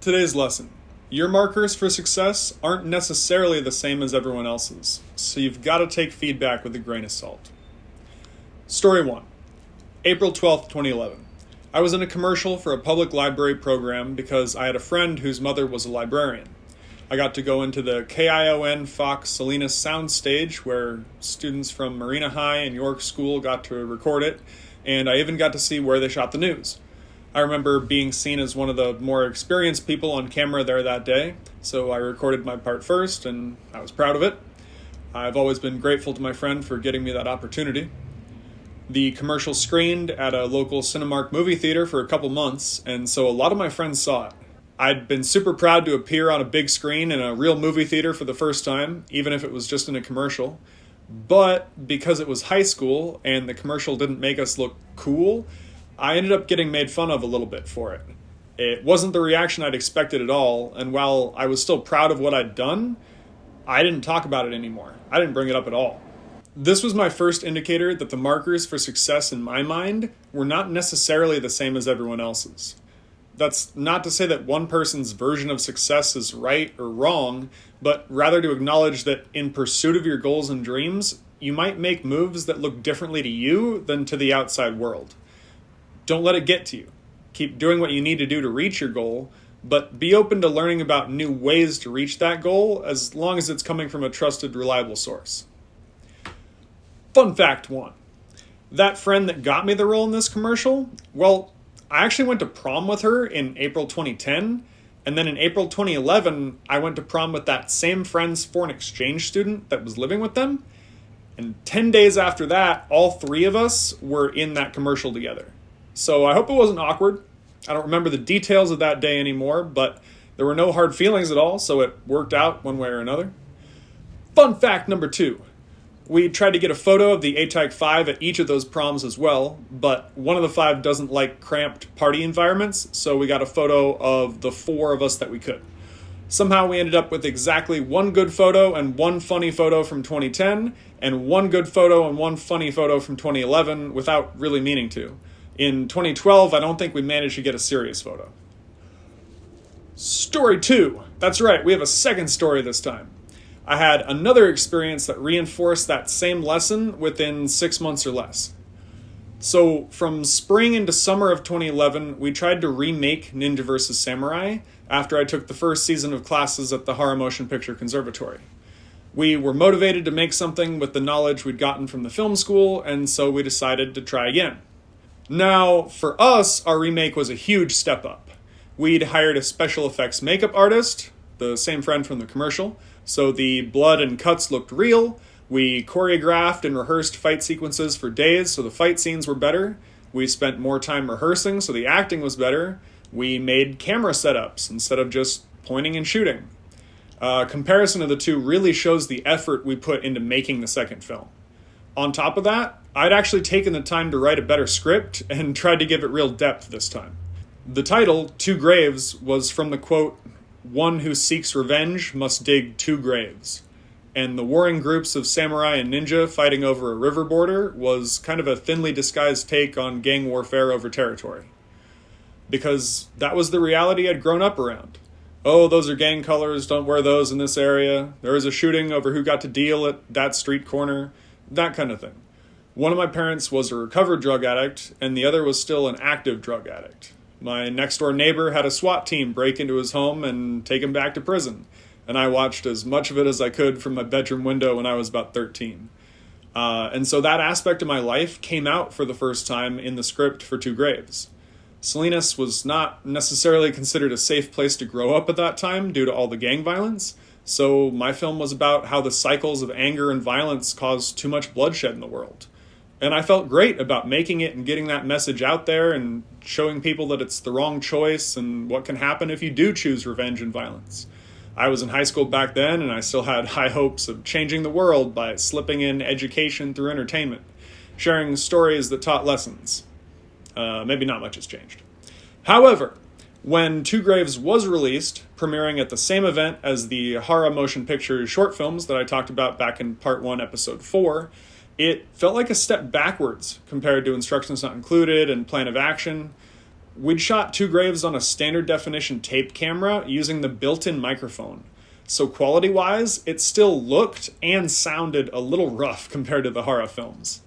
Today's lesson. Your markers for success aren't necessarily the same as everyone else's, so you've got to take feedback with a grain of salt. Story 1. April 12th, 2011. I was in a commercial for a public library program because I had a friend whose mother was a librarian. I got to go into the KION Fox Salinas soundstage where students from Marina High and York School got to record it, and I even got to see where they shot the news. I remember being seen as one of the more experienced people on camera there that day, so I recorded my part first, and I was proud of it. I've always been grateful to my friend for getting me that opportunity. The commercial screened at a local Cinemark movie theater for a couple months, and so a lot of my friends saw it. I'd been super proud to appear on a big screen in a real movie theater for the first time, even if it was just in a commercial. But because it was high school and the commercial didn't make us look cool, I ended up getting made fun of a little bit for it. It wasn't the reaction I'd expected at all, and while I was still proud of what I'd done, I didn't talk about it anymore. I didn't bring it up at all. This was my first indicator that the markers for success in my mind were not necessarily the same as everyone else's. That's not to say that one person's version of success is right or wrong, but rather to acknowledge that in pursuit of your goals and dreams, you might make moves that look differently to you than to the outside world. Don't let it get to you. Keep doing what you need to do to reach your goal, but be open to learning about new ways to reach that goal as long as it's coming from a trusted, reliable source. Fun fact 1. That friend that got me the role in this commercial, well, I actually went to prom with her in April 2010, and then in April 2011, I went to prom with that same friend's foreign exchange student that was living with them, and 10 days after that, all three of us were in that commercial together. So I hope it wasn't awkward. I don't remember the details of that day anymore, but there were no hard feelings at all, so it worked out one way or another. Fun fact number 2. We tried to get a photo of the A-Type 5 at each of those proms as well, but one of the 5 doesn't like cramped party environments, so we got a photo of the 4 of us that we could. Somehow we ended up with exactly one good photo and one funny photo from 2010, and one good photo and one funny photo from 2011 without really meaning to. In 2012, I don't think we managed to get a serious photo. Story 2. That's right, we have a second story this time. I had another experience that reinforced that same lesson within 6 months or less. So from spring into summer of 2011, we tried to remake Ninja vs. Samurai after I took the first season of classes at the Horror Motion Picture Conservatory. We were motivated to make something with the knowledge we'd gotten from the film school, and so we decided to try again. Now, for us, our remake was a huge step up. We'd hired a special effects makeup artist, the same friend from the commercial, so the blood and cuts looked real. We choreographed and rehearsed fight sequences for days, so the fight scenes were better. We spent more time rehearsing, so the acting was better. We made camera setups instead of just pointing and shooting. Comparison of the two really shows the effort we put into making the second film. On top of that, I'd actually taken the time to write a better script and tried to give it real depth this time. The title, Two Graves, was from the quote, "One who seeks revenge must dig 2 graves." And the warring groups of samurai and ninja fighting over a river border was kind of a thinly disguised take on gang warfare over territory. Because that was the reality I'd grown up around. Oh, those are gang colors, don't wear those in this area. There was a shooting over who got to deal at that street corner, that kind of thing. One of my parents was a recovered drug addict, and the other was still an active drug addict. My next-door neighbor had a SWAT team break into his home and take him back to prison, and I watched as much of it as I could from my bedroom window when I was about 13. And so that aspect of my life came out for the first time in the script for Two Graves. Salinas was not necessarily considered a safe place to grow up at that time due to all the gang violence, so my film was about how the cycles of anger and violence caused too much bloodshed in the world. And I felt great about making it and getting that message out there and showing people that it's the wrong choice and what can happen if you do choose revenge and violence. I was in high school back then, and I still had high hopes of changing the world by slipping in education through entertainment, sharing stories that taught lessons. Maybe not much has changed. However, when Two Graves was released, premiering at the same event as the Horror Motion Picture short films that I talked about back in Part 1, Episode 4, it felt like a step backwards compared to Instructions Not Included and Plan of Action. We'd shot two graves on a standard definition tape camera using the built-in microphone. So quality-wise, it still looked and sounded a little rough compared to the horror films.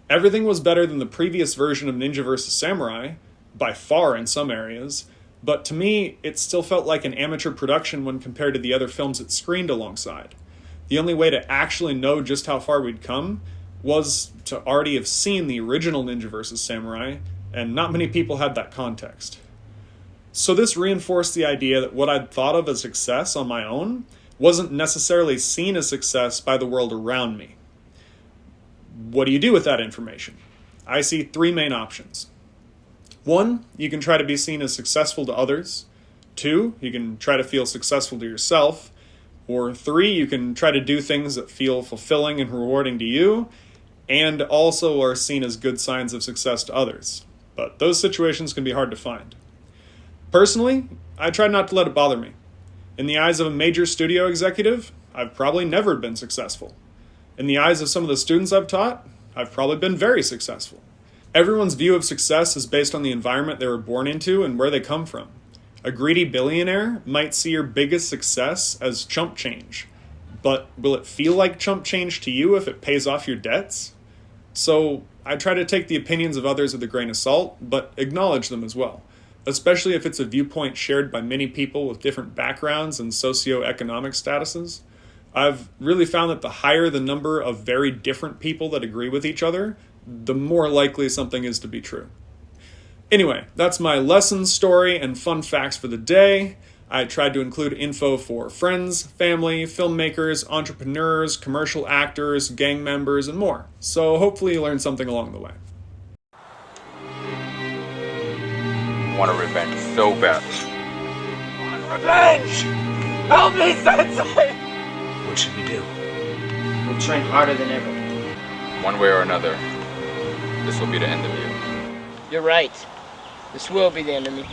Everything was better than the previous version of Ninja vs. Samurai, by far in some areas, but to me, it still felt like an amateur production when compared to the other films it screened alongside. The only way to actually know just how far we'd come was to already have seen the original Ninja vs. Samurai, and not many people had that context. So this reinforced the idea that what I'd thought of as success on my own wasn't necessarily seen as success by the world around me. What do you do with that information? I see three main options. 1, you can try to be seen as successful to others. 2, you can try to feel successful to yourself. Or 3, you can try to do things that feel fulfilling and rewarding to you, and also are seen as good signs of success to others. But those situations can be hard to find. Personally, I try not to let it bother me. In the eyes of a major studio executive, I've probably never been successful. In the eyes of some of the students I've taught, I've probably been very successful. Everyone's view of success is based on the environment they were born into and where they come from. A greedy billionaire might see your biggest success as chump change, but will it feel like chump change to you if it pays off your debts? So I try to take the opinions of others with a grain of salt, but acknowledge them as well, especially if it's a viewpoint shared by many people with different backgrounds and socioeconomic statuses. I've really found that the higher the number of very different people that agree with each other, the more likely something is to be true. Anyway, that's my lesson, story, and fun facts for the day. I tried to include info for friends, family, filmmakers, entrepreneurs, commercial actors, gang members, and more. So hopefully you learned something along the way. Want a revenge so bad. Revenge! Help me, Sensei! What should we do? We'll train harder than ever. One way or another, this will be the end of you. You're right. This will be the end of me.